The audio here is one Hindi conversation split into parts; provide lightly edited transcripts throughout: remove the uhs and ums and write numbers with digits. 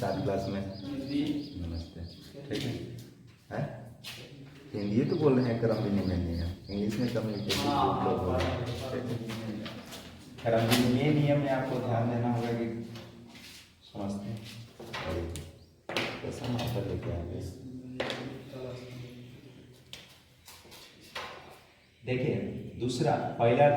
7 क्लास में? नमस्ते। ठीक है, हिंदी तो बोल रहे हैं, क्रम विनिमय नियम, इंग्लिश में कम्युनिकेशन लोग बोल रहे हैं। क्रम विनिमय नियम में आपको ध्यान देना होगा कि समझते हैं कैसा मात्रा लेके आएंगे। देखिए दूसरा, पहला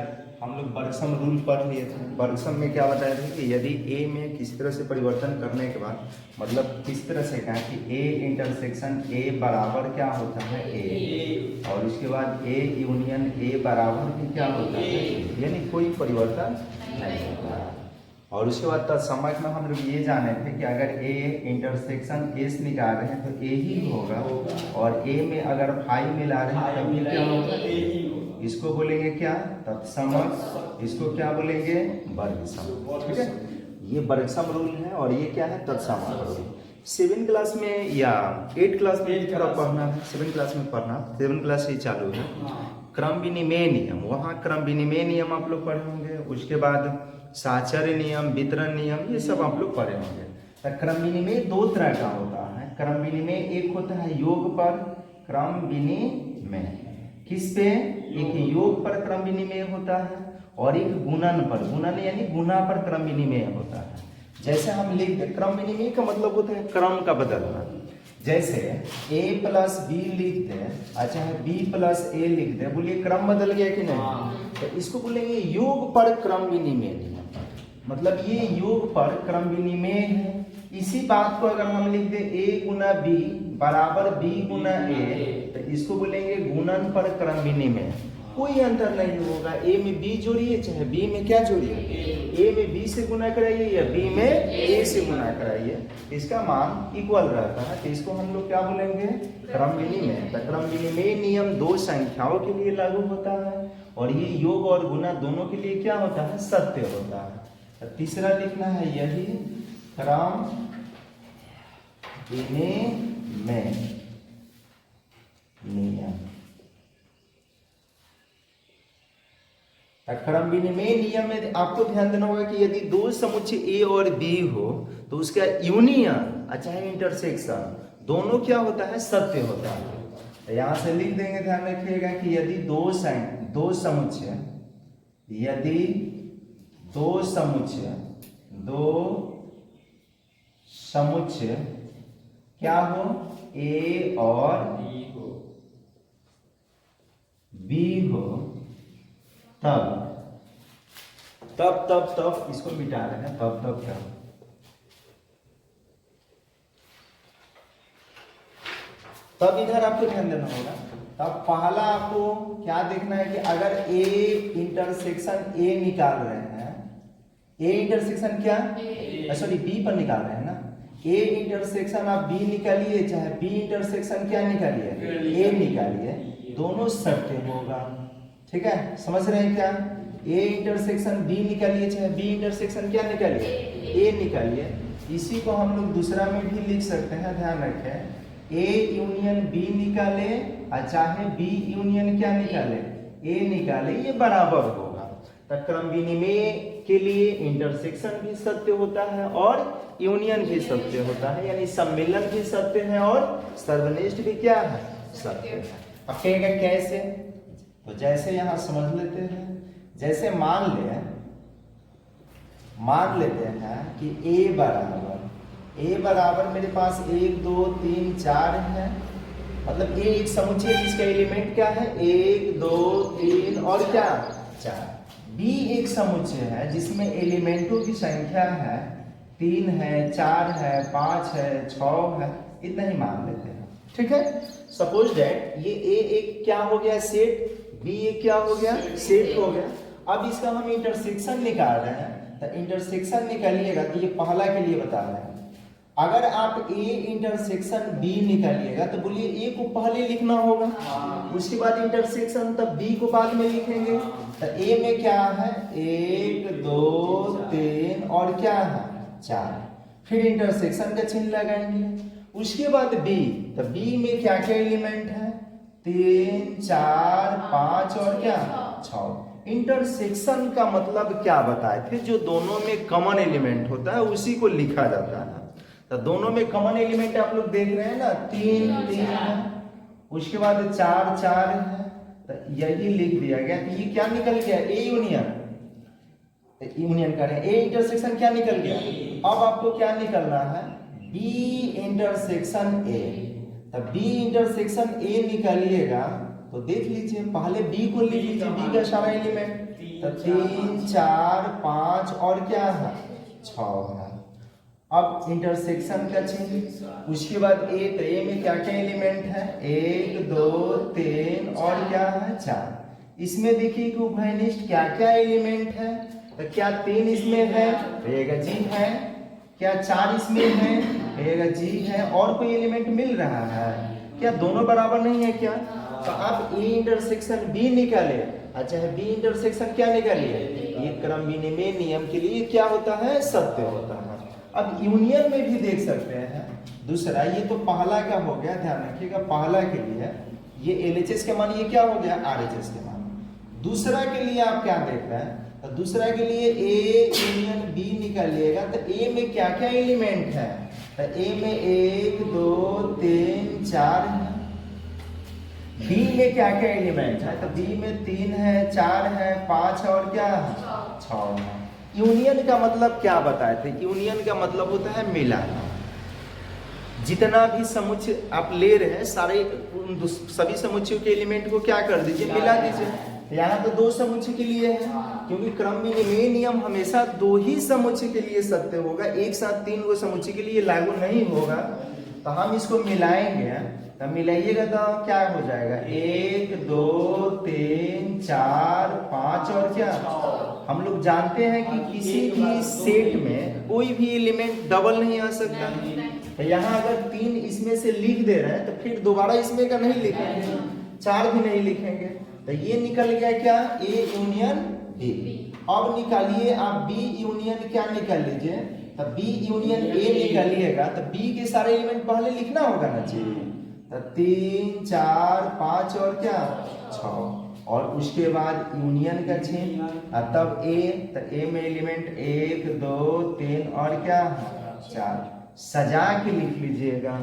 हम लोग बर्गसम रूल पढ़ लिए थे। बर्गसम में क्या बताया था कि यदि ए में किसी तरह से परिवर्तन करने के बाद, मतलब किस तरह से कहा कि ए इंटरसेक्शन ए बराबर क्या होता है ए, और उसके बाद ए यूनियन ए बराबर भी क्या होता है, यानी कोई परिवर्तन नहीं होता है। और उसके बाद तत्समक में हम लोग ये जाने थे कि अगर ए इंटरसेक्शन एस निकाल रहे हैं तो ए ही होगा, और ए में अगर फाई मिला रहे हैं तब भी क्या होगा, इसको बोलेंगे क्या, तत्समक, इसको क्या बोलेंगे, वर्गसम। ठीक है, ये वर्गसम रूल है और ये क्या है, तत्समक रूल। 7 क्लास में या 8 क्लास में थोड़ा पढ़ना है, 7 क्लास में पढ़ना, 7 क्लास से ही चालू है। क्रम विनिमय नियम, वहाँ क्रम विनिमय नियम आप लोग पढ़े होंगे। उसके बाद साचर्य नियम, वितरण नियम, ये सब आप लोग पढ़े होंगे। तो क्रम विनिमय 2 तरह का होता है। क्रम विनिमय एक होता है योग पर क्रम विनिमय, किस पे, एक योग पर क्रम विनिमय होता है और एक गुणन पर, गुणन यानी गुना पर क्रम विनिमय होता है। जैसे हम लिखते, क्रम विनिमय का मतलब होता है क्रम का बदलना। जैसे a प्लस बी लिख दे, अच्छा है b प्लस a लिख दे, बोलिए क्रम बदल गया कि नहीं? तो इसको बोलेंगे योग पर क्रम विनिमय, मतलब ये योग पर क्रम विनिमय है। इसी बात को अगर हम लिख दे a गुना b बराबर b गुना a, तो इसको बोलेंगे गुणन पर क्रम विनिमय। कोई अंतर नहीं होगा, a में b जोड़िए चाहे b में क्या जोड़िए, a में b से गुना कराइए या b में a से गुना कराइए, इसका मान इक्वल रहता है। तो इसको हम लोग क्या बोलेंगे, क्रम विनिमय। तो क्रम विनिमय नियम 2 संख्याओं के लिए लागू होता है और ये योग और गुना दोनों के लिए क्या होता है, सत्य होता है। तो तीसरा लिखना है यही क्रम विनिमय नियम। क्रम विनिमय नियम में आपको ध्यान देना होगा कि यदि 2 समुच्चय ए और बी हो तो उसका यूनियन, अच्छा है इंटरसेक्शन, दोनों क्या होता है, सत्य होता है। तो यहां से लिख देंगे, ध्यान रखिएगा कि यदि दो समुच्चय, यदि दो समुच्चय क्या हो, ए और बी हो, तब इसको मिटा रहे हैं, तब क्या, तब इधर आपको ध्यान देना होगा। तब पहला आपको क्या देखना है कि अगर ए इंटरसेक्शन ए निकाल रहे हैं, ए इंटरसेक्शन क्या, सॉरी बी पर निकाल रहे हैं ना, ए इंटरसेक्शन आप बी निकालिए चाहे बी इंटरसेक्शन क्या निकालिए, ए निकालिए, दोनों सत्य होगा। ठीक है, समझ रहे हैं क्या, ए इंटरसेक्शन बी निकालिए चाहे बी इंटरसेक्शन क्या निकालिए, ए निकालिए। इसी को हम लोग दूसरा में भी लिख सकते हैं, ध्यान रखें, ए यूनियन बी निकाले और चाहे बी यूनियन क्या निकाले, ए निकाले, ये बराबर होगा। तो क्रम विनिमय के लिए इंटरसेक्शन भी सत्य होता है और यूनियन भी सत्य होता है, यानी सम्मिलन भी सत्य है और सर्वनिष्ठ भी क्या है, सत्य है। अब कहेगा कैसे, तो जैसे यहां समझ लेते हैं, जैसे मान लेते हैं कि a बराबर मेरे पास 1 2 3 4 है, मतलब ए एक समुच्चय जिसका एलिमेंट क्या है, 1 2 3 और क्या 4। b एक समुच्चय है जिसमें एलिमेंटों की संख्या है 3 है, 4 है, 5 है, 6 है, इतना ही मान लेते हैं। ठीक है, सपोज दैट ये a एक क्या हो गया, सेट, b एक क्या हो गया, सेट हो गया। अब इसका हम इंटरसेक्शन निकाल रहे हैं, तो इंटरसेक्शन निकालिएगा, तो ये पहला के लिए बता रहे हैं। अगर आप a इंटरसेक्शन b निकालिएगा तो बोलिए a को पहले लिखना होगा, उसके बाद इंटरसेक्शन, तब b को बाद में लिखेंगे। तो a में क्या है, 1 2 3 और क्या है 4, फिर इंटरसेक्शन का चिन्ह लगाएंगे। उसके बाद b, तो b में क्या क्या एलिमेंट है, 3 4 5 और क्या 6। इंटरसेक्शन का मतलब क्या बताए थे, जो दोनों में कॉमन एलिमेंट होता है उसी को लिखा जाता है। तो दोनों में कॉमन एलिमेंट आप लोग देख रहे हैं ना, 3 3 है, उसके बाद 4 4 है, तो यही लिख दिया गया। तो ये क्या निकल गया, ए यूनियन, यूनियन करें ए इंटरसेक्शन क्या निकल गया। अब आपको क्या निकलना है, बी इंटरसेक्शन ए। तो बी इंटरसेक्शन ए निकालिएगा तो देख लीजिए, पहले बी को लिख लीजिए, बी का सारा एलिमेंट, तो 3 4 5 और क्या है 6 है। अब इंटरसेक्शन का चिन्ह, उसके बाद ए, तो ए में क्या क्या एलिमेंट है, 1 2 3 और क्या है 4। इसमें देखिए कि उभयनिष्ठ क्या क्या एलिमेंट है, तो क्या 3 इसमें है, रहेगा जी है, क्या 4 इसमें है, रहेगा जी है, और कोई एलिमेंट मिल रहा है क्या, दोनों बराबर नहीं है क्या। तो आप ए इंटरसेक्शन बी निकाले, अच्छा है, बी इंटरसेक्शन क्या निकालिए, ये क्रम विनिमय नियम के लिए क्या होता है, सत्य होता है। अब यूनियन में भी देख सकते हैं दूसरा, ये तो पहला का हो गया, ध्यान रखिएगा पहला के लिए ये एलएचएस के मान, ये क्या हो गया आरएचएस के मान। दूसरा के लिए आप क्या देख रहे हैं, तो दूसरा के लिए ए यूनियन बी निकालिएगा, तो ए में क्या क्या एलिमेंट है, तो ए में 1 2 3 4 है। बी में क्या क्या एलिमेंट है, तो बी में 3 है 4 है 5 है और क्या है 6 है। यूनियन का मतलब क्या बताए थे, यूनियन का मतलब होता है मिलाना। जितना भी समुच्चय आप ले रहे हैं सारे सभी समुच्चयों के एलिमेंट को क्या कर दीजिए, मिला दीजिए। यहाँ तो 2 समुच्चय के लिए है, क्योंकि क्रम विनिमय नियम हमेशा 2 ही समुच्चय के लिए सत्य होगा, एक साथ 3 को समुच्चय के लिए लागू नहीं होगा। तो हम इसको मिलाएंगे, तो मिलाइएगा तो क्या हो जाएगा, 1 2 3 4 5 और क्या। हम लोग जानते हैं कि किसी भी सेट में कोई भी एलिमेंट डबल नहीं आ सकता। तो यहाँ अगर 3 इसमें से लिख दे रहे हैं तो फिर दोबारा इसमें का नहीं लिखेंगे, 4 भी नहीं लिखेंगे। तो ये निकल गया क्या, ए यूनियन बी। अब निकालिए आप बी यूनियन क्या निकाल लीजिए, तो बी यूनियन ए निकालिएगा तो बी के सारे एलिमेंट पहले लिखना होगा ना जी, तो 3 4 5 और क्या 6, और उसके बाद यूनियन का चिन्ह, तब ए, तो ए में एलिमेंट 1 2 3 और क्या 4, सजा के लिख लीजिएगा।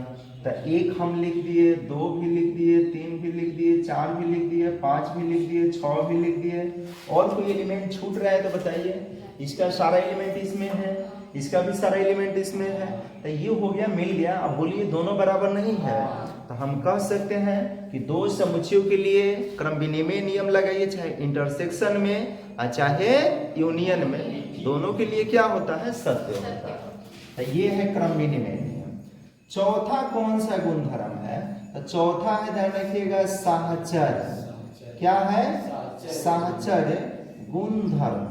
तो 1 हम लिख दिए, 2 भी लिख दिए, 3 भी लिख दिए, 4 भी लिख दिए, 5 भी लिख दिए, 6 भी लिख दिए। और कोई एलिमेंट छूट रहा है तो बताइए, इसका सारा एलिमेंट इसमें है, इसका भी सारा एलिमेंट इसमें है, तो ये हो गया, मिल गया। अब बोलिए दोनों बराबर नहीं है, तो हम कह सकते हैं कि 2 समुच्चयों के लिए क्रम विनिमय नियम लगाइए, चाहे इंटरसेक्शन में और चाहे यूनियन में, दोनों के लिए क्या होता है, सत्य होता है। तो ये है क्रम विनिमय नियम। चौथा कौन सा गुणधर्म है, तो चौथा है, ध्यान रखिएगा, साहचर्य। क्या है, साहचर्य गुणधर्म,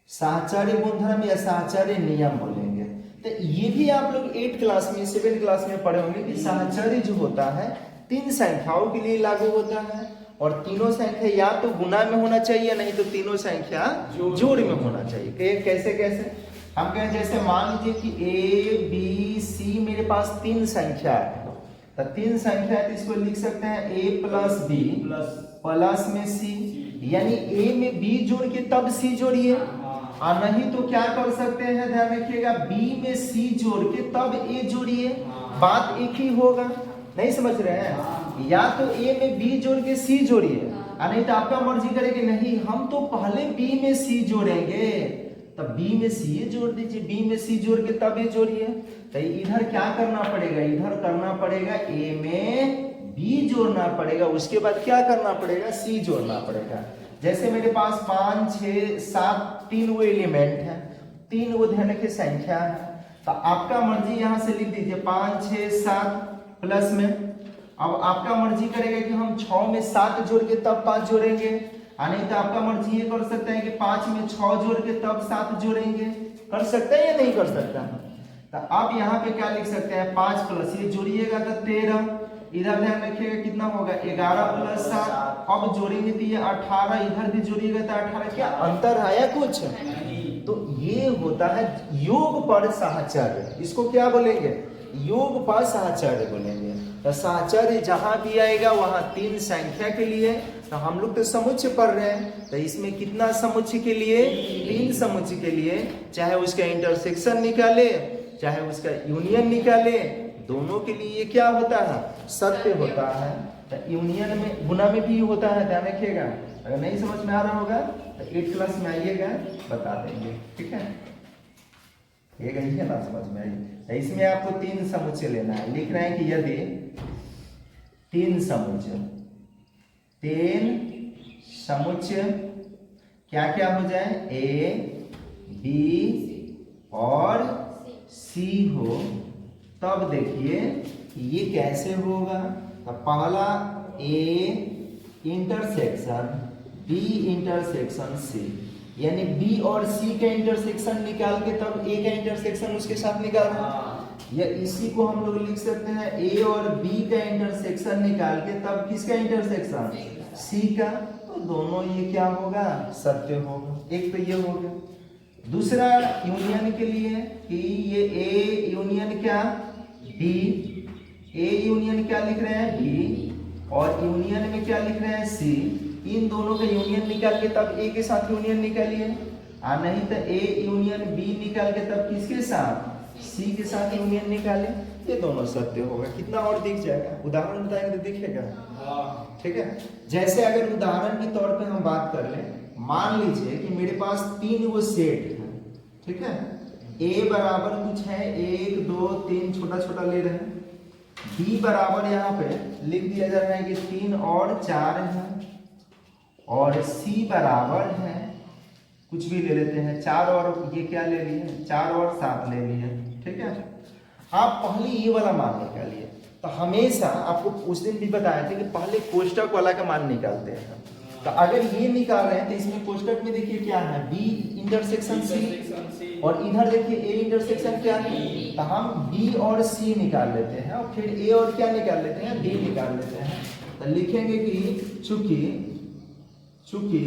साहचर्य गुणधर्म या साहचर्य नियम बोलेंगे। तो ये भी आप लोग 8 क्लास में 7 क्लास में पढ़े होंगे कि साहचर्य जो होता है 3 संख्याओं के लिए लागू होता है, और तीनों संख्या या तो गुना में होना चाहिए, नहीं तो तीनों संख्या जोड़ में होना चाहिए। कैसे कैसे हम कहें, जैसे मान लीजिए कि ए बी सी मेरे पास 3 संख्या है, तो 3 संख्या है तो इसको लिख सकते हैं ए प्लस बी प्लस में सी, यानी ए में बी जोड़ के तब सी जोड़िए, और नहीं तो क्या कर सकते हैं, ध्यान रखिएगा, बी में सी जोड़ के तब ए जोड़िए, बात एक ही होगा। नहीं समझ रहे हैं, या तो ए में बी जोड़ के सी जोड़िए, और नहीं तो आपका मर्जी करेगी, नहीं हम तो पहले बी में सी जोड़ेंगे, तब बी में सी जोड़ दीजिए, बी में सी जोड़ के तब ये जोड़िए। तो इधर क्या करना पड़ेगा, इधर करना पड़ेगा ए में बी जोड़ना पड़ेगा, उसके बाद क्या करना पड़ेगा, सी जोड़ना पड़ेगा। जैसे मेरे पास 5 6 7 3 वो एलिमेंट है, 3 वो ध्यान रखिए संख्या है, तो आपका मर्जी यहाँ से लिख दीजिए 5 6 7 प्लस में। अब आपका मर्जी करेगा कि हम 6 में 7 जोड़ के तब 5 जोड़ेंगे, नहीं तो आपका मर्जी ये कर सकते हैं कि 5 में 6 जोड़ के तब 7 जोड़ेंगे, कर सकते हैं या नहीं कर सकता। तो आप यहाँ पे क्या लिख सकते हैं, 5 प्लस ये जोड़िएगा तो 13, इधर ध्यान रखिएगा कितना होगा 11 प्लस 7, अब जोड़ेंगे तो ये 18, इधर भी जोड़िएगा तो 18, क्या अंतर आया कुछ। तो ये होता है योग पर साहचर्य, इसको क्या बोलेंगे, योग पर साहचर्य बोलेंगे। तो साहचर्य जहां भी आएगा वहां 3 संख्या के लिए, तो हम लोग तो समुच्चय पढ़ रहे हैं, तो इसमें कितना समुच्चय के लिए, 3 समुच्चय के लिए, चाहे उसका इंटरसेक्शन निकाले, चाहे उसका यूनियन निकाले, दोनों के लिए ये क्या होता है, सत्य होता है। तो यूनियन में गुना में भी होता है, ध्यान रखिएगा। अगर नहीं समझ में आ रहा होगा तो 8 क्लास में आइएगा, बता देंगे, ठीक है। ये गई है ना, समझ में आई। तो इसमें आपको 3 समुच्चय लेना है। लिख रहे हैं कि यदि 3 समुच्चय क्या क्या हो जाए, ए बी और सी हो, तब देखिए ये कैसे होगा। तो पहला A intersection B intersection C, यानी बी और सी का इंटरसेक्शन निकाल के तब ए का इंटरसेक्शन उसके साथ निकालना। या इसी को हम लोग लिख सकते हैं ए और बी का इंटरसेक्शन निकाल के तब किसका इंटरसेक्शन, सी का। तो दोनों ये क्या होगा, सत्य होगा। एक तो ये हो गया। दूसरा यूनियन के लिए कि ये ए यूनियन क्या, बी, ए यूनियन क्या लिख रहे हैं, बी, और यूनियन में क्या लिख रहे हैं, सी। इन दोनों का यूनियन निकाल के तब ए के साथ यूनियन निकालिए, और नहीं तो ए यूनियन बी निकाल के तब किसके साथ, सी के साथ यूनियन निकाले। ये दोनों सत्य होगा। कितना और दिख जाएगा, उदाहरण बताएंगे तो दिखेगा, ठीक है। जैसे अगर उदाहरण के तौर पे हम बात कर लें, मान लीजिए कि मेरे पास 3 वो सेट है, ठीक है। ए बराबर कुछ है 1 2 3, छोटा छोटा ले रहे हैं। बी बराबर यहाँ पे लिख दिया जा रहा है कि 3 और 4 है, और सी बराबर है कुछ भी ले लेते हैं, 4 और ये क्या ले लिए, 4 और 7 ले लिए, ठीक है। आप पहले ये वाला मान निकालिए। तो हमेशा आपको उस दिन भी बताया था कि पहले कोष्टक वाला का मान निकालते हैं। तो अगर ये निकाल रहे हैं तो इसमें कोष्टक में देखिए क्या है, बी इंटरसेक्शन सी, और इधर देखिए ए इंटरसेक्शन क्या है। तो हम बी और सी निकाल लेते हैं, और फिर ए और क्या निकाल लेते हैं, डी निकाल लेते हैं। तो लिखेंगे कि चूंकि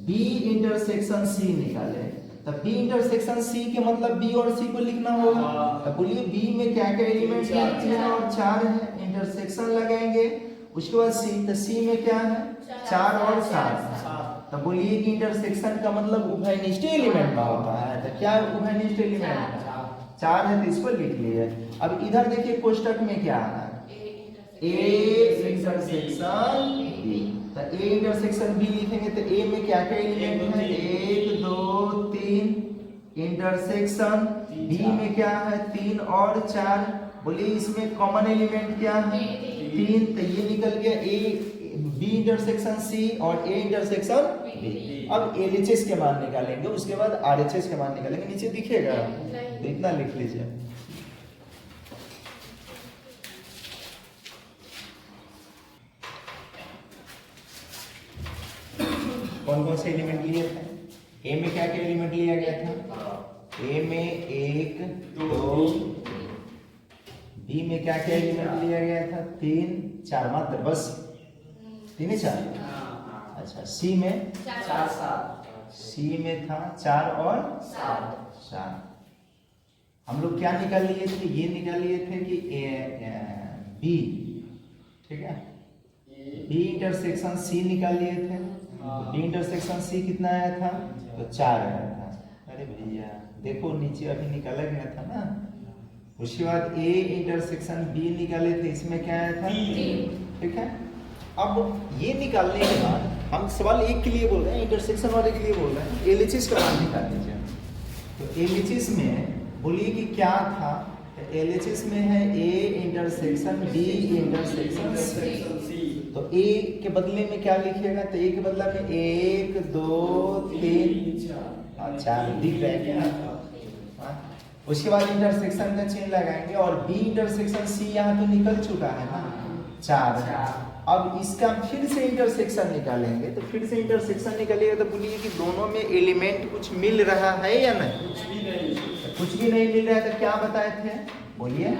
बी इंटरसेक्शन सी निकाले, तो बी इंटरसेक्शन सी के मतलब बी और सी को लिखना होगा। तो बोलिए बी में क्या क्या एलिमेंट्स है, 3 और 4 है, इंटरसेक्शन लगाएंगे, उसके बाद सी, तो सी में क्या है, 4 और 7। तो बोलिए कि इंटरसेक्शन का मतलब उभयनिष्ठ एलिमेंट में होता है। तो क्या उभयनिष्ठ एलिमेंट, 4 है, तो इसको लिख लिए। अब इधर देखिए कोष्टक में क्या है, ए इंटरसेक्शन बी। तो ए इंटरसेक्शन बी लिखेंगे तो ए में क्या क्या एलिमेंट है, 1 2 3, इंटरसेक्शन बी में क्या है, 3 और 4। बोलिए इसमें कॉमन एलिमेंट क्या है, 3। तो ये निकल गया ए बी इंटरसेक्शन सी और ए इंटरसेक्शन बी। अब एलएचएस के मान निकालेंगे, उसके बाद आरएचएस के मान निकालेंगे। नीचे दिखेगा, तो इतना लिख लीजिए। कौन कौन से एलिमेंट लिए थे, ए में क्या क्या एलिमेंट लिया गया था, ए में 1 2, बी में क्या क्या एलिमेंट लिया गया था, 3 4 मात्र, बस 3 ही 4। अच्छा, सी में 4 7, सी में था 4 और 7। हम लोग क्या निकाल लिए थे, ये निकाल लिए थे कि बी, ठीक है, बी इंटरसेक्शन सी निकाल लिए थे। बी इंटरसेक्शन सी कितना आया था, तो 4 आया था। अरे भैया देखो नीचे अभी निकाला गया था ना। उसके बाद ए इंटरसेक्शन बी निकाले थे, इसमें क्या आया था, ठीक है। अब ये निकालने के बाद हम सवाल एक के लिए बोल रहे हैं, इंटरसेक्शन वाले के लिए बोल रहे हैं, एलएचएस का मान निकाल लीजिए। तो एलएचएस में बोलिए कि क्या था, एलएचएस में है A intersection B intersection C. तो ए के बदले में क्या लिखिएगा, तो ए के बदला में 1 2 3 4 दिख रहा है क्या। उसके बाद इंटरसेक्शन का चिन्ह लगाएंगे, और बी इंटरसेक्शन सी यहाँ तो निकल चुका है ना, 4। अब इसका फिर से इंटरसेक्शन निकालेंगे। तो फिर से इंटरसेक्शन निकालिएगा तो बोलिए कि दोनों में एलिमेंट कुछ मिल रहा है या नहीं, कुछ भी नहीं मिल रहा है। तो क्या बताए थे, बोलिए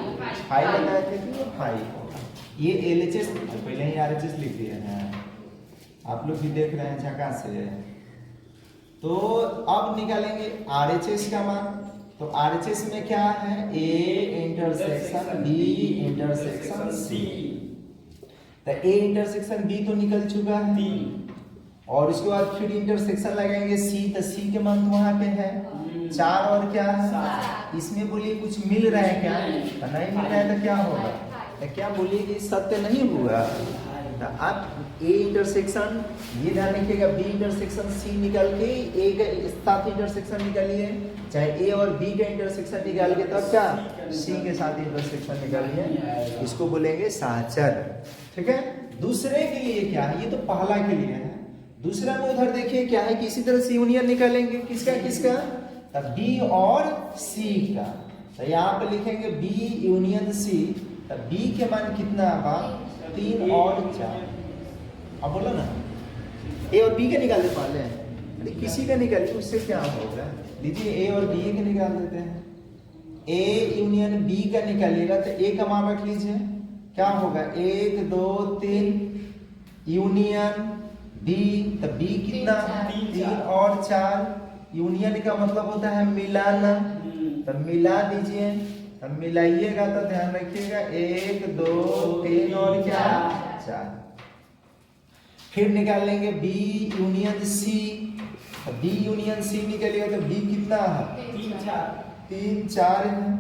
5 बताए थे कि ये 5 होगा। ये एलएचएस, पहले ही आरएचएस लिख दिए हैं, आप लोग भी देख रहे हैं झकास से। तो अब निकालेंगे आरएचएस का मान। तो आरएचएस में क्या है, A intersection B intersection C. तो ए इंटरसेक्शन बी तो निकल चुका है, और उसके बाद फिर इंटरसेक्शन लगाएंगे सी। तो सी के मान वहां पे है, 4 और क्या है, इसमें बोलिए कुछ मिल रहा है क्या, तो नहीं मिल रहा है तो क्या होगा, तो क्या बोलिए कि सत्य नहीं हुआ। तो आप ए इंटरसेक्शन, ये ध्यान रखिएगा, बी इंटरसेक्शन सी निकाल के ए का साथ इंटरसेक्शन निकालिए, चाहे ए और बी का इंटरसेक्शन निकाल के तब क्या सी के साथ इंटरसेक्शन निकालिए, इसको बोलेंगे साहचर्य। ठीक है, दूसरे के लिए क्या है, ये तो पहला के लिए है, दूसरा में उधर देखिए क्या है कि इसी तरह से यूनियन निकालेंगे, किसका किसका, तब बी और सी का, तो यहाँ पे लिखेंगे बी यूनियन सी, तब बी के मान कितना आगा 3 और 4। अब बोलो ना ए और बी का निकाल दे पहले, अरे किसी का निकालिए, उससे क्या होगा, लीजिए ए और बी का निकाल देते हैं, ए यूनियन बी का निकालिएगा तो ए का मान रख लीजिए, क्या होगा 1 2 3 यूनियन बी, तो बी कितना 3 और 4, यूनियन का मतलब होता है मिलाना, तो मिला दीजिए, अब मिलाइएगा तो ध्यान रखिएगा 1 2 3 और क्या 4। फिर निकाल लेंगे B union C, B union C निकालिएगा तो बी कितना है 3 4 है,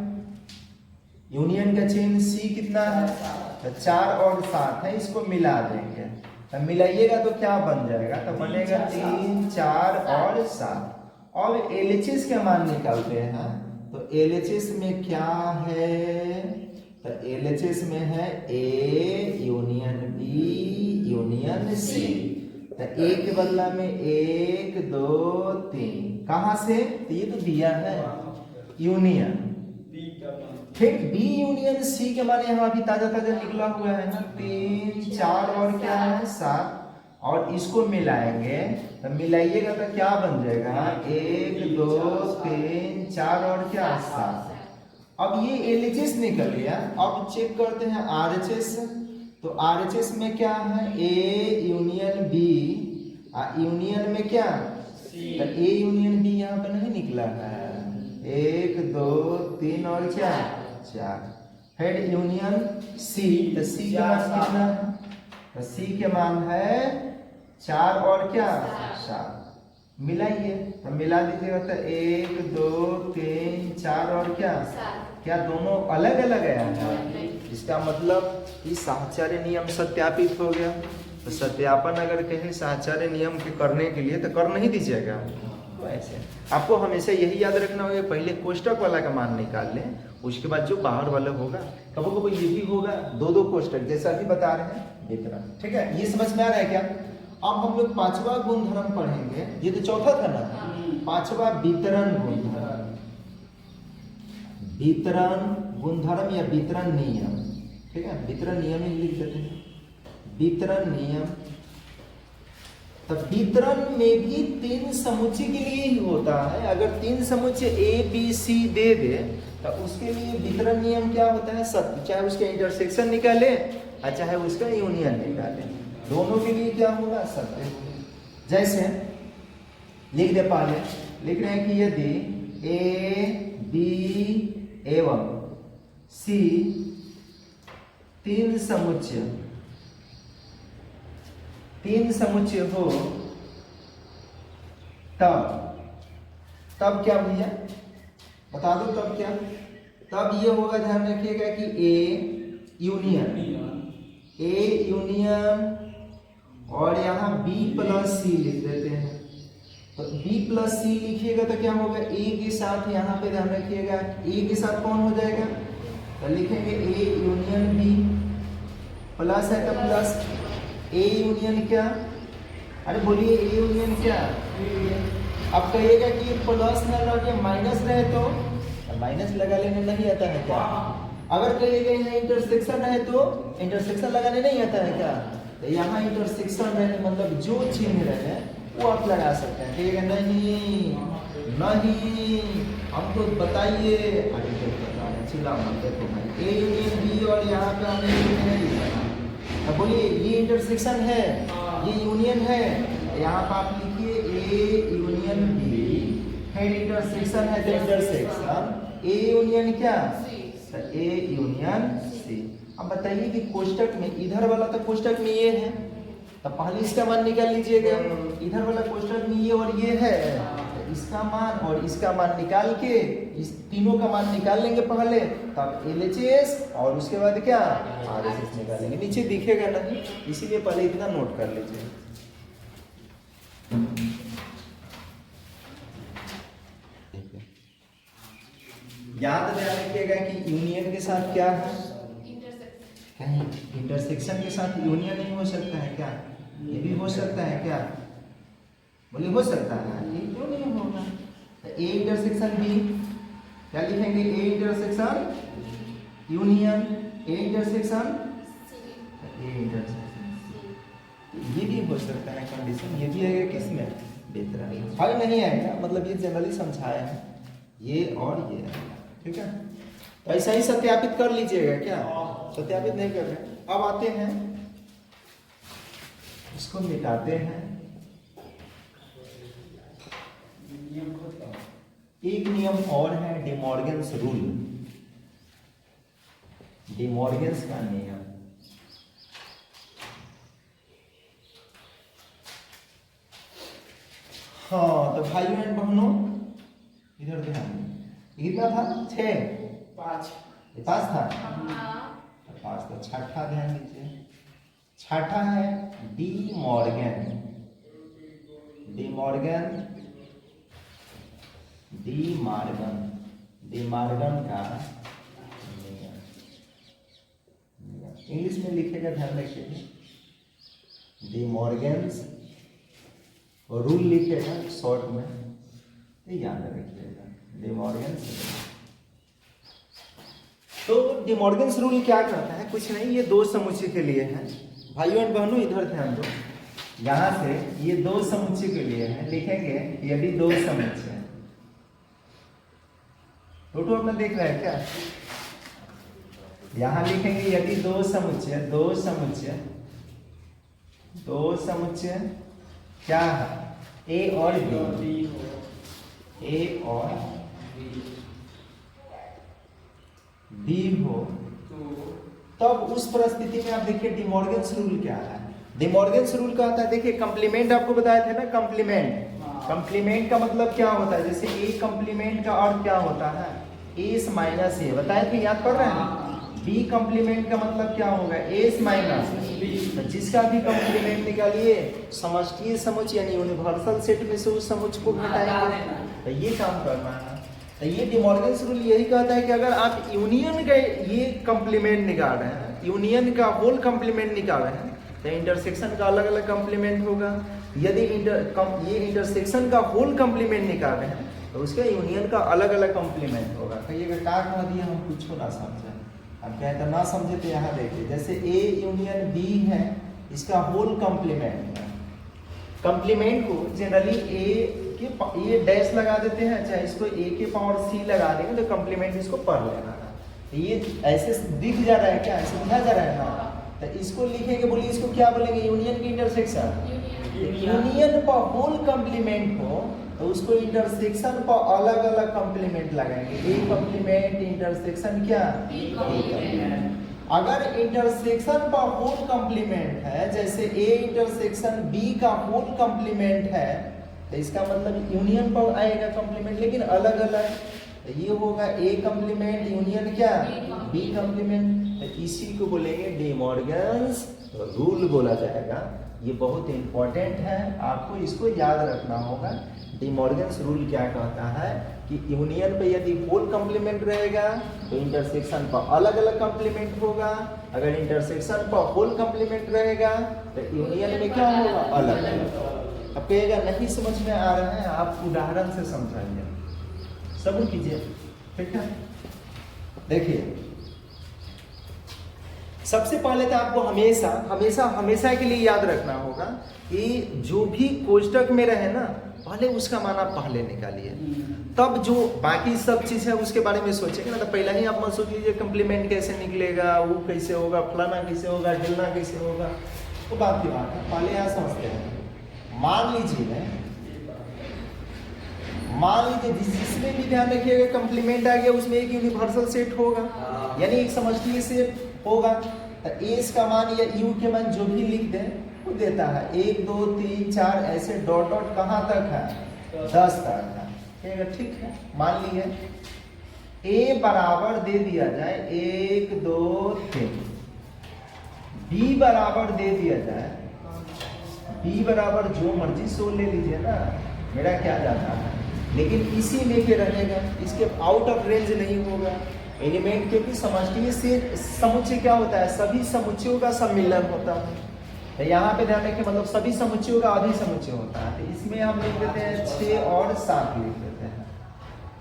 यूनियन का चिन्ह सी कितना है, तो 4 और 7 है, इसको मिला देंगे, तो मिलाइएगा तो क्या बन जाएगा, तो बनेगा 3 4 और 7। और एलएचएस के मान निकालते हैं, तो एलएचएस में क्या है, तो एलएचएस में है A union B union C, तो ए के बदला में 1 2 3, कहां से, तो ये तो दिया है यूनियन, फिर बी यूनियन सी के मान यहाँ भी ताजा ताजा निकला हुआ है ना, 3 4 और क्या है 7, और इसको मिलाएंगे, तो मिलाइएगा तो क्या बन जाएगा 1 2 3 4 और क्या 7। अब ये एलएचएस निकल गया, अब चेक करते हैं आरएचएस, तो आरएचएस में क्या है ए यूनियन बी, यूनियन में क्या, तो ए यूनियन बी यहाँ पे नहीं निकला है, 1 2 3 और क्या 4, फिर यूनियन सी, तो सी का मान कितना है, तो सी के मान है 4 और क्या 7, मिलाइए, तो मिला दीजिएगा तो 1 2 3 4 और क्या दोनों अलग अलग आया है, इसका मतलब कि साहचर्य नियम सत्यापित हो गया। तो सत्यापन अगर कहे साहचर्य नियम के करने के लिए तो कर नहीं दीजिएगा, तो ऐसे आपको हमेशा यही याद रखना होगा, पहले कोष्टक वाला का मान निकाल लें, उसके बाद जो बाहर वाला होगा, कभी कभी ये भी होगा 2 कोष्टक, जैसा अभी बता रहे हैं इतना। ठीक है, ये समझ में आ रहा है क्या। अब हम लोग 5वां गुणधर्म पढ़ेंगे, ये तो चौथा था ना, 5वां वितरण गुणधर्म, वितरण गुणधर्म या वितरण नियम। ठीक है, वितरण नियम ही लिख देते हैं, वितरण नियम। तब वितरण में भी 3 समुच्चय के लिए ही होता है, अगर 3 समुच्चय ए बी सी दे दे तो उसके लिए वितरण नियम क्या होता है सत्य, चाहे उसके इंटरसेक्शन निकाले और चाहे उसका यूनियन निकाले, दोनों के लिए क्या होगा सत्य। जैसे लिख दे, पहले लिख रहे हैं कि यदि ए बी एवं सी 3 समुच्चय हो तब क्या भैया बता दो, तब क्या, तब ये होगा, ध्यान रखिएगा कि ए यूनियन और यहाँ बी प्लस सी लिख देते हैं, तो बी प्लस सी लिखिएगा तो क्या होगा ए के साथ, यहाँ पे ध्यान रखिएगा ए के साथ कौन हो जाएगा, तो लिखेंगे ए यूनियन बी, प्लस है तो प्लस ए यूनियन क्या, अरे बोलिए ए यूनियन क्या, अब कहिएगा कि प्लस न लगे माइनस रहे तो माइनस लगा लेने नहीं आता है क्या, अगर कहिएगा यहाँ इंटरसेक्शन है तो इंटरसेक्शन लगाने नहीं आता है क्या, तो यहाँ इंटरसेक्शन रहे मतलब जो चिन्ह रहे वो आप लगा सकते हैं। कहिएगा नहीं हमको बताइए, अरे बता रहे चिल्ला मत देखो भाई, ए यूनियन बी और यहाँ पे हमने नहीं लिखा, अब बोलिए ये इंटरसेक्शन है, ये यूनियन है, यहाँ पर आप लिखिए ए यूनियन बी, फिर इंटरसेक्शन है तो इंटरसेक्शन ए यूनियन क्या, तो ए यूनियन सी। अब बताइए कि कोष्टक में इधर वाला तो कोष्टक में ये है, तो पहले इसका मान निकाल लीजिएगा, इधर वाला कोष्टक में ये और ये है, इसका मान और इसका मान निकाल के इस तीनों का मान निकाल लेंगे पहले, तब LHS और उसके बाद क्या RHS निकालेंगे। नीचे दिखेगा नहीं, इसीलिए पहले इतना नोट कर लीजिए। याद रखिएगा कि यूनियन के साथ क्या है, कहीं इंटरसेक्शन के साथ यूनियन नहीं हो सकता है क्या? ये भी हो सकता है क्या? बोलिए हो सकता है, ये क्यों नहीं होगा? तो A इंटरसेक्शन B क्या लिखेंगे? A intersection union, A intersection A intersection. ये भी हो सकता है कंडीशन, ये भी आएगा किसमें? बेहतर है नहीं आएगा, मतलब ये जनरली समझाया है, ये और ये आएगा, ठीक है। तो ऐसा ही सत्यापित कर लीजिएगा क्या? सत्यापित नहीं कर रहे। अब आते हैं, इसको मिटाते हैं। एक नियम और है, डिमॉर्गन्स रूल, डिमॉर्गन्स का नियम। हाँ, तो भाइयों एंड बहनों इधर ध्यान, कितना था? 5 था, 5 था। छठा ध्यान दीजिए, छठा है डी मॉर्गन, डिमॉर्गन का नियम। इंग्लिश में लिखेगा, ध्यान रखिएगा, डिमॉर्गन्स रूल लिखेगा शॉर्ट में, तो याद रखिएगा डिमॉर्गन्स। तो डिमॉर्गन्स रूल क्या कहता है? कुछ नहीं, ये दो समुच्चय के लिए है। भाइयों एंड बहनों इधर ध्यान दो, यहां से ये दो समुच्चय के लिए है। लिखेंगे यदि दो समुच्चय, टोटो में देख रहे हैं क्या? यहां लिखेंगे यदि दो समुच्चय क्या है? A और B, A और B हो, तब उस परिस्थिति में आप देखिए डिमॉर्गन्स रूल क्या है। डिमॉर्गन्स रूल कहता है, देखिए कंप्लीमेंट आपको बताया था ना, कंप्लीमेंट का मतलब क्या होता है? जैसे A कंप्लीमेंट का अर्थ क्या होता है? एस माइनस ए, बताए थे, याद कर रहे हैं? बी कंप्लीमेंट का मतलब क्या होगा? S minus B. तो जिसका भी कंप्लीमेंट निकालिए, समष्टीय समुच्चय यानी यूनिवर्सल सेट में से उस समुच्चय को घटाएंगे, तो ये काम करना है। तो ये डिमॉर्गन्स रूल यही कहता है कि अगर आप यूनियन का ये कंप्लीमेंट निकाल रहे हैं, यूनियन का होल कंप्लीमेंट निकाल रहे हैं, तो इंटरसेक्शन का अलग अलग कंप्लीमेंट होगा। यदि ये इंटरसेक्शन का होल कंप्लीमेंट निकाल रहे हैं, तो उसका यूनियन का अलग अलग कंप्लीमेंट होगा। कहिएगा क्या कह दिया, हम कुछ ना समझे। अब क्या है, ना समझे तो यहाँ देखिए, जैसे A यूनियन B है, इसका होल कंप्लीमेंट है। कंप्लीमेंट को जनरली ये डैश लगा देते हैं, चाहे इसको A के पावर C लगा देंगे, तो कंप्लीमेंट इसको पढ़ लेना है। ये ऐसे दिख जा रहा है क्या? ऐसे दिखा जा रहा है ना, तो इसको लिखेंगे, बोलिए इसको क्या बोलेंगे? यूनियन की इंटरसेक्शन। यूनियन पर होल कंप्लीमेंट हो तो उसको इंटरसेक्शन पर अलग अलग कंप्लीमेंट लगाएंगे। ए कंप्लीमेंट इंटरसेक्शन क्या? अगर इंटरसेक्शन पर होल कंप्लीमेंट है, जैसे ए इंटरसेक्शन बी का होल कंप्लीमेंट है, तो इसका मतलब यूनियन पर आएगा कंप्लीमेंट, लेकिन अलग अलग। तो ये होगा ए कंप्लीमेंट यूनियन क्या? B complement. तो इसी को बोलेंगे डिमॉर्गन्स रूल बोला जाएगा। ये बहुत इंपॉर्टेंट है, आपको इसको याद रखना होगा। डिमॉर्गन्स रूल क्या कहता है कि यूनियन पे यदि होल कंप्लीमेंट रहेगा तो इंटरसेक्शन पर अलग अलग कंप्लीमेंट होगा। अगर इंटरसेक्शन पर होल कंप्लीमेंट रहेगा तो यूनियन में क्या होगा? अलग अलग। अब कहिएगा नहीं समझ में आ रहा है, आप उदाहरण से समझाइए, सबूत कीजिए, ठीक है। देखिए, सबसे पहले तो आपको हमेशा के लिए याद रखना होगा कि जो भी कोष्टक में रहे ना, पहले उसका मान आप पहले निकालिए, तब जो बाकी सब चीज़ है उसके बारे में सोचेंगे ना। तो पहले ही आप मत सोच लीजिए कंप्लीमेंट कैसे निकलेगा, वो कैसे होगा, फलाना कैसे होगा, ढिलना कैसे होगा, तो बात की बात है। पहले यहाँ समझते हैं। मान लीजिए जिसमें भी ध्यान रखिएगा कंप्लीमेंट आ गया, उसमें एक यूनिवर्सल सेट होगा, यानी एक समष्टीय सेट होगा। तो एस का मान या यू के मान जो भी लिख दें वो देता है 1 2 3 4 ऐसे डॉट डॉट कहाँ तक है? 10 का आधा, ठीक है। मान लिए A बराबर दे दिया जाए 1 2 3, B बराबर दे दिया जाए, B बराबर जो मर्जी 100 ले लीजिए ना, मेरा क्या जाता है, लेकिन इसी में के रहेगा, इसके आउट ऑफ रेंज नहीं होगा एलिमेंट, क्योंकि समष्टि से समुच्चय क्या होता है, सभी समुच्चयों का सम्मिलन होता है। तो यहाँ पे ध्यान रखिए, मतलब सभी समुच्चयों का अधिसमुच्चय होता है। तो इसमें हम लिख देते हैं 6 और 7 लिख देते हैं।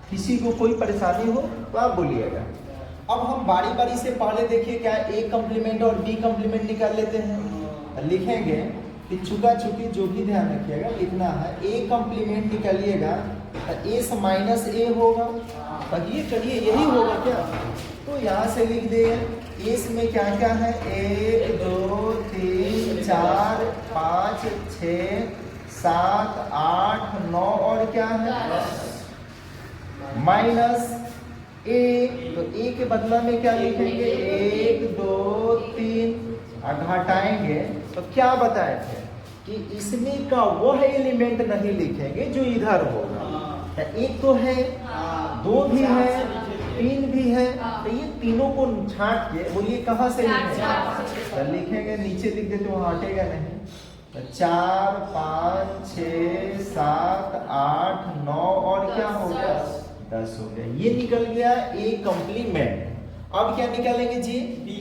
किसी को कोई परेशानी हो तो आप बोलिएगा। अब हम बारी बारी से पहले देखिए क्या A कॉम्प्लीमेंट और B कॉम्प्लीमेंट निकाल लेते हैं। लिखेंगे कि चुका चुकी जो भी ध्यान रखिएगा लिखना है, A कॉम्प्लीमेंट निकालिएगा तो S माइनस A होगा। कहिए यही होगा क्या, तो यहाँ से लिख दे S में क्या क्या है, 1 2 3 4 5 6 7 8 9 और क्या है माइनस A, तो A के बदला में क्या लिखेंगे 1 2 3 घटाएंगे तो क्या बताए थे कि इसमें का वह एलिमेंट नहीं लिखेंगे जो इधर होगा। एक तो है, 2 भी है, 3 भी है, तो ये तीनों को छांट के बोलिए कहाँ से लिखेंगे, लिखेंगे नीचे लिख देते वहाँ हटेगा नहीं, तो 4 5 6 7 8 9 और क्या हो गया 10 हो गया। ये निकल गया A कॉम्प्लीमेंट। अब क्या निकालेंगे जी,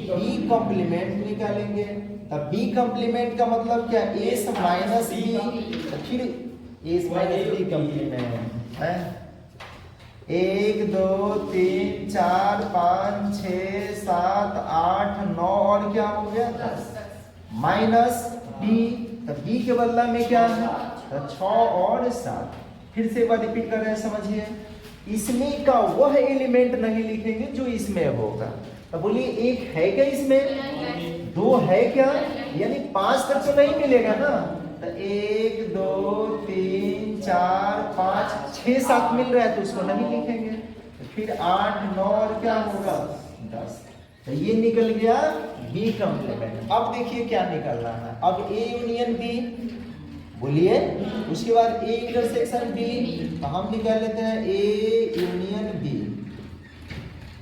B कॉम्प्लीमेंट निकालेंगे। तब B कॉम्प्लीमेंट का मतलब क्या, S माइनस B, तो फिर S माइनस B कॉम्प्लीमेंट है 1 2 3 4 5 6 7 8 9 और क्या हो गया 10 माइनस B, तो B के बदला में क्या है तो 6 और 7। फिर से एक बार रिपीट कर रहे हैं, समझिए इसमें का वह एलिमेंट नहीं लिखेंगे जो इसमें होगा। तो बोलिए एक है क्या इसमें, 2 है क्या, यानी 5 तक तो नहीं मिलेगा ना, तो 1 2 3 4 5 6 7 मिल रहा है तो उसको नहीं लिखेंगे। तो फिर 8 9 और क्या होगा 10, तो ये निकल गया B कॉम्प्लीमेंट। अब देखिए क्या निकलना है, अब A यूनियन B बोलिए, उसके बाद A इंटरसेक्शन B, तो हम निकाल लेते हैं A यूनियन B।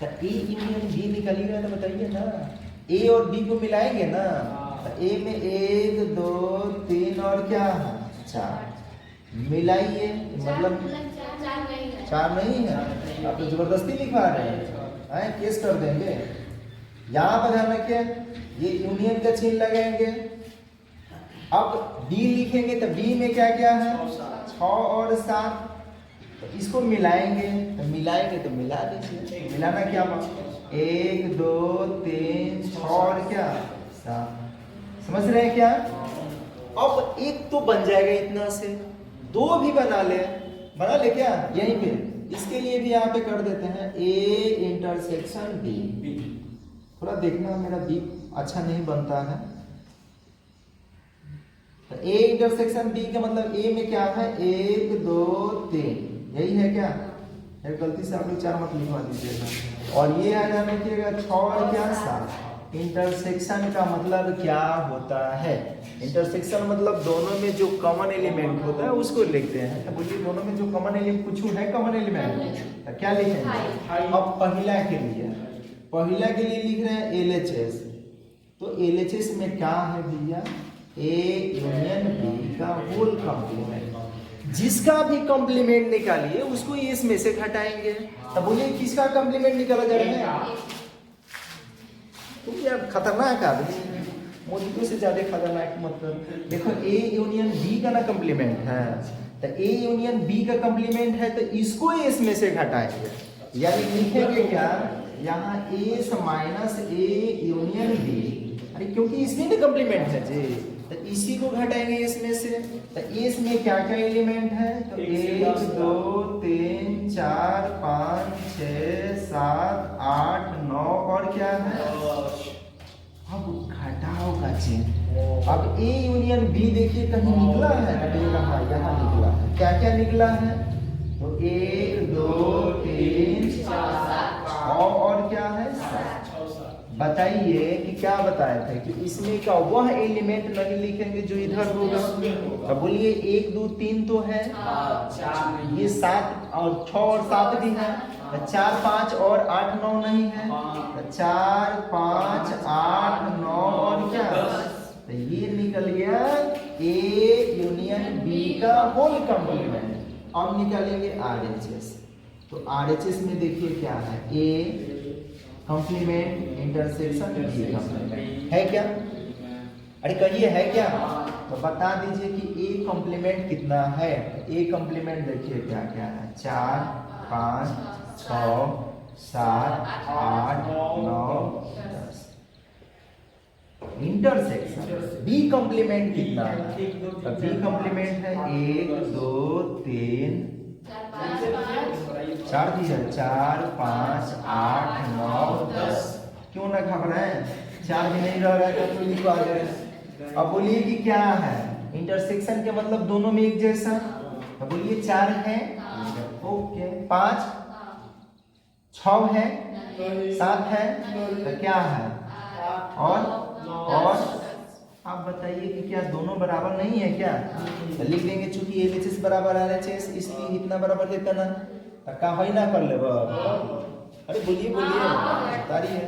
तो A यूनियन B निकालिएगा तो बताइए ना, A और B को मिलाएंगे ना, तो A में 1 2 3 और क्या है 4 मिलाइए, मतलब 4 नहीं है, आप तो जबरदस्ती लिखवा रहे हैं, केस कर देंगे। यहाँ पर ध्यान रखिए, ये यूनियन का चिन्ह लगाएंगे। अब B लिखेंगे तो B में क्या क्या है 6 और 7, तो इसको मिलाएंगे, तो मिलाएंगे तो मिला दीजिए, मिलाना क्या मतलब 1 2 3 6 और क्या 7, समझ रहे हैं क्या। अब एक तो बन जाएगा इतना से, 2 भी बना ले क्या यहीं पे, इसके लिए भी यहाँ पे कर देते हैं A इंटरसेक्शन B। थोड़ा देखना मेरा B अच्छा नहीं बनता है, तो A इंटरसेक्शन B का मतलब A में क्या है 1 2 3, यही है क्या, गलती से आप लोग 4 मत लिखवा दीजिएगा। और ये आ जाना रखिएगा 6 और क्या 7। इंटरसेक्शन का मतलब क्या होता है, इंटरसेक्शन मतलब दोनों में जो कॉमन एलिमेंट होता है उसको लिखते हैं। तो बोलिए दोनों में जो कॉमन एलिमेंट कुछ है कॉमन एलिमेंट, तो क्या लिखेंगे। अब पहला के लिए लिख रहे हैं LHS, तो LHS में क्या है भैया A यूनियन B का होल कॉम्प्लीमेंट। जिसका भी कॉम्प्लीमेंट निकालिए उसको इस में से घटाएंगे। तो बोलिए किसका कॉम्प्लीमेंट निकाला जा रहा है, तो क्या खतरनाक आदमी, मोदी से ज्यादा खतरनाक। मतलब देखो A यूनियन B का ना कॉम्प्लीमेंट है, तो A यूनियन B का कॉम्प्लीमेंट है तो इसको इस में से घटाएंगे, यानी लिखेंगे क्या यहाँ A minus A union B, अरे क्योंकि इसमें ना कॉम्प्लीमेंट है जी, तो इसी को घटाएंगे इसमें से। तो इसमें क्या क्या एलिमेंट है, तो 1 2 3 4 5 6 7 8 9 और क्या है, अब घटाओ का चिन्ह। अब A यूनियन B देखिए कहीं निकला है, यहाँ निकला है, क्या क्या निकला है, तो 1 2 3 4 और क्या है 7। बताइए कि क्या बताए थे कि इसमें का वह एलिमेंट नहीं लिखेंगे जो इधर होगा। अब बोलिए 1 2 3 तो है, ये 7 और 6 और 7 भी है, 4 5 और 8 9 नहीं है, 4 5 8 9 और क्या, तो ये निकल गया ए यूनियन बी का होल कंप्लीमेंट। अब निकालेंगे RHS। तो RHS में देखिए क्या है, ए कंप्लीमेंट इंटरसेक्शन बी कंप्लीमेंट है क्या? अरे कहिए है क्या? तो बता दीजिए कि ए कंप्लीमेंट कितना है। ए कंप्लीमेंट देखिए क्या क्या है, 4 5 6 7 8 9 10। इंटरसेक्शन बी कंप्लीमेंट कितना है? तो बी कंप्लीमेंट है 1 2 3 4 भी है, 4 5 8 9 10। क्यों ना घबराएं, 4 भी नहीं रह रहा है तो लिखवा दे। अब बोलिए कि क्या है इंटरसेक्शन के मतलब दोनों में एक जैसा। अब बोलिए 4 है, ओके, 5 6 है, 7 है, तो क्या है और आप बताइए कि क्या दोनों बराबर नहीं है क्या? तो लिख देंगे चूंकि LHS बराबर RHS इसलिए इतना बराबर देता ना, तो का होई ना कर लेब। अरे बोलिए बोलिए, बता रही है।